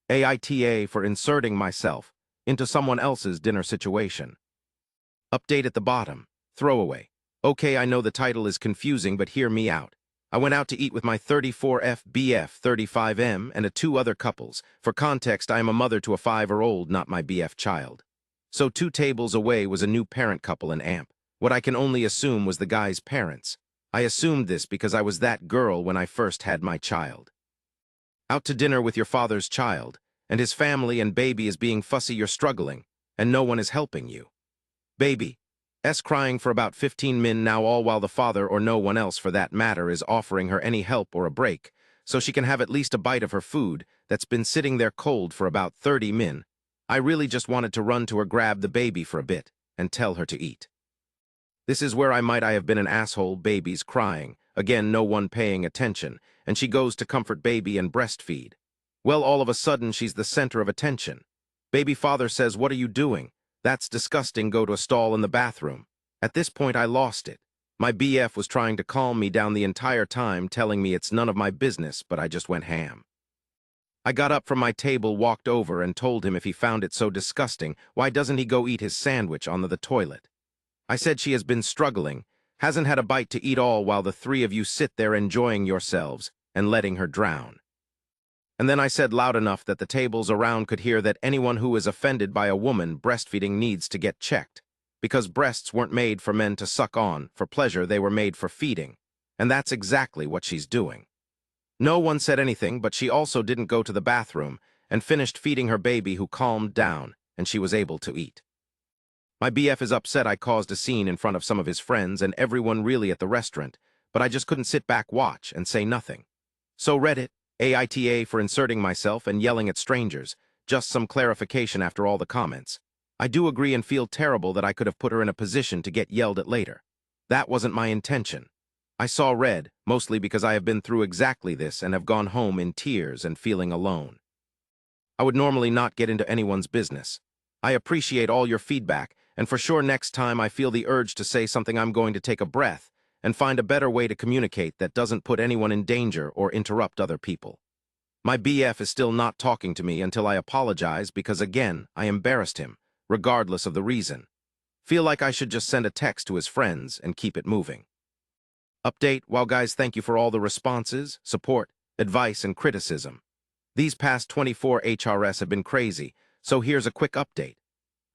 AITA for inserting myself into someone else's dinner situation. Update at the bottom. Throwaway. Okay, I know the title is confusing, but hear me out. I went out to eat with my 34F BF 35M and two other couples. For context, I am a mother to a 5-year-old, not my BF child. So 2 tables away was a new parent couple in AMP. What I can only assume was the guy's parents. I assumed this because I was that girl when I first had my child. Out to dinner with your father's child, and his family and baby is being fussy, you're struggling, and no one is helping you. Baby S crying for about 15 min now, all while the father, or no one else for that matter, is offering her any help or a break, so she can have at least a bite of her food that's been sitting there cold for about 30 min. I really just wanted to run to her, grab the baby for a bit, and tell her to eat. This is where I have been an asshole. Baby's crying, again no one paying attention, and she goes to comfort baby and breastfeed. Well, all of a sudden she's the center of attention. Baby father says, "What are you doing? That's disgusting, go to a stall in the bathroom." At this point I lost it. My BF was trying to calm me down the entire time, telling me it's none of my business, but I just went ham. I got up from my table, walked over, and told him if he found it so disgusting, why doesn't he go eat his sandwich on the toilet? I said she has been struggling, hasn't had a bite to eat all while the 3 of you sit there enjoying yourselves and letting her drown. And then I said loud enough that the tables around could hear that anyone who is offended by a woman breastfeeding needs to get checked, because breasts weren't made for men to suck on for pleasure, they were made for feeding, and that's exactly what she's doing. No one said anything, but she also didn't go to the bathroom and finished feeding her baby, who calmed down, and she was able to eat. My BF is upset I caused a scene in front of some of his friends and everyone really at the restaurant, but I just couldn't sit back, watch, and say nothing. So Reddit, AITA for inserting myself and yelling at strangers. Just some clarification after all the comments. I do agree and feel terrible that I could have put her in a position to get yelled at later. That wasn't my intention. I saw red, mostly because I have been through exactly this and have gone home in tears and feeling alone. I would normally not get into anyone's business. I appreciate all your feedback, and for sure next time I feel the urge to say something, I'm going to take a breath and find a better way to communicate that doesn't put anyone in danger or interrupt other people. My BF is still not talking to me until I apologize because, again, I embarrassed him, regardless of the reason. Feel like I should just send a text to his friends and keep it moving. Update. Well, guys, thank you for all the responses, support, advice, and criticism. These past 24 HRS have been crazy, so here's a quick update.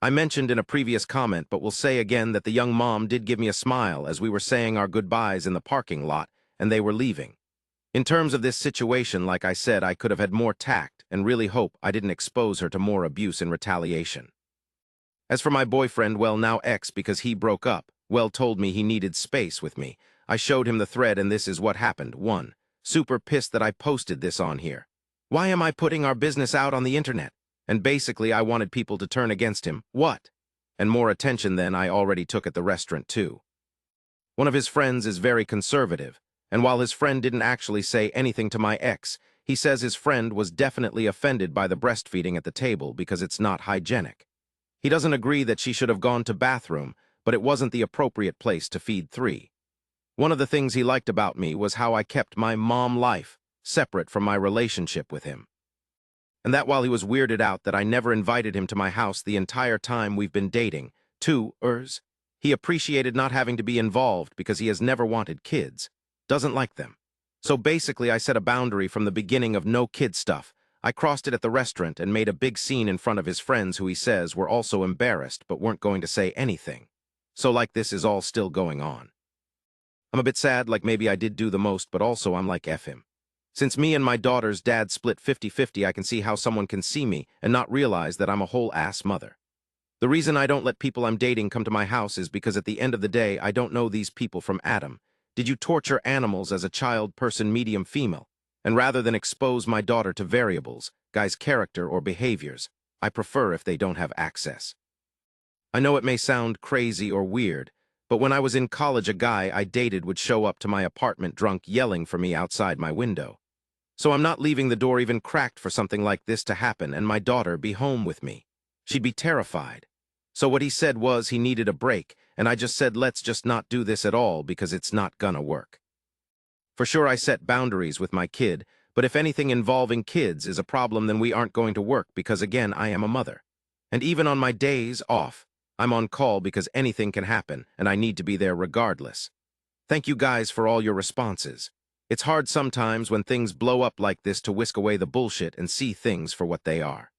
I mentioned in a previous comment, but will say again, that the young mom did give me a smile as we were saying our goodbyes in the parking lot and they were leaving. In terms of this situation, like I said, I could have had more tact and really hope I didn't expose her to more abuse in retaliation. As for my boyfriend, well, now ex, because he broke up, well, told me he needed space with me. I showed him the thread and this is what happened. 1. Super pissed that I posted this on here. Why am I putting our business out on the internet? And basically I wanted people to turn against him. What? And more attention than I already took at the restaurant too. One of his friends is very conservative, and while his friend didn't actually say anything to my ex, he says his friend was definitely offended by the breastfeeding at the table because it's not hygienic. He doesn't agree that she should have gone to bathroom, but it wasn't the appropriate place to feed 3. One of the things he liked about me was how I kept my mom life separate from my relationship with him. And that while he was weirded out that I never invited him to my house the entire time we've been dating, 2, he appreciated not having to be involved because he has never wanted kids, doesn't like them. So basically I set a boundary from the beginning of no kid stuff. I crossed it at the restaurant and made a big scene in front of his friends who he says were also embarrassed but weren't going to say anything. So like this is all still going on. I'm a bit sad, like maybe I did do the most, but also I'm like F him. Since me and my daughter's dad split 50-50, I can see how someone can see me and not realize that I'm a whole ass mother. The reason I don't let people I'm dating come to my house is because at the end of the day, I don't know these people from Adam. Did you torture animals as a child, person, medium, female? And rather than expose my daughter to variables, guys' character or behaviors, I prefer if they don't have access. I know it may sound crazy or weird, but when I was in college, a guy I dated would show up to my apartment drunk, yelling for me outside my window. So I'm not leaving the door even cracked for something like this to happen and my daughter be home with me. She'd be terrified. So what he said was he needed a break, and I just said let's just not do this at all because it's not gonna work. For sure I set boundaries with my kid, But if anything involving kids is a problem, then we aren't going to work because, again, I am a mother. And even on my days off, I'm on call because anything can happen, and I need to be there regardless. Thank you guys for all your responses. It's hard sometimes when things blow up like this to whisk away the bullshit and see things for what they are.